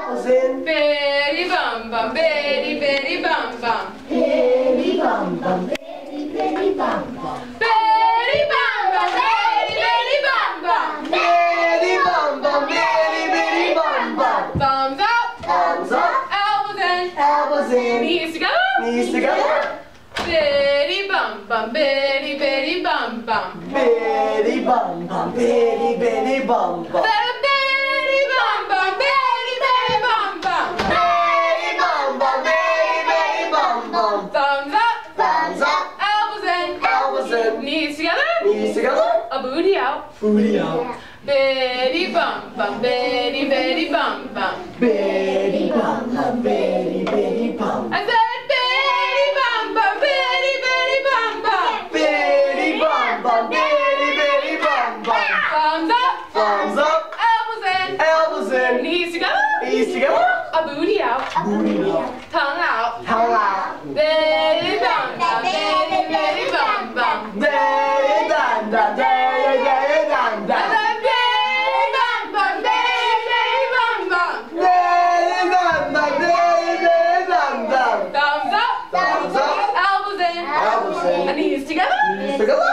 elbows in. Bitty bum bum, bitty bitty bum bum. Bitty bum bum, bitty bitty bum bum. Bitty bum bum, bitty bitty bum bum. Bitty bum bum, bitty bitty bum bum. Thumbs up, Thumbs up, elbows in, elbows in, knees together. knees together. Bitty bum bum, bitty bitty bum bum. Bitty bum bum, bitty bitty bum bum. Bitty bum bum, bitty bitty bum bum. Bitty bum bum, bitty bitty bum bum. Thumbs up, Thumbs up, elbows in, elbows in, knees together. knees together. A booty out. Booty out. Bitty bum bum, bitty bitty bum bum. Bitty bum bum, bitty bitty bum. I said bitty bum bum, bitty bitty bum bum. Bitty bum bum, bitty bitty bum bum. Thumbs up, Thumbs up, elbows in, elbows in, knees together. knees together. A booty out. Booty out. Tongue out. Tongue out. Bitty bum bum, bitty bitty bum bum. Day dan dan, day day dan I dan. said bitty bum bum, bitty bitty bum bum. Day dan dan, day day dan dan. Thumbs up, Thumbs up, elbows in, elbows in, knees together. knees together.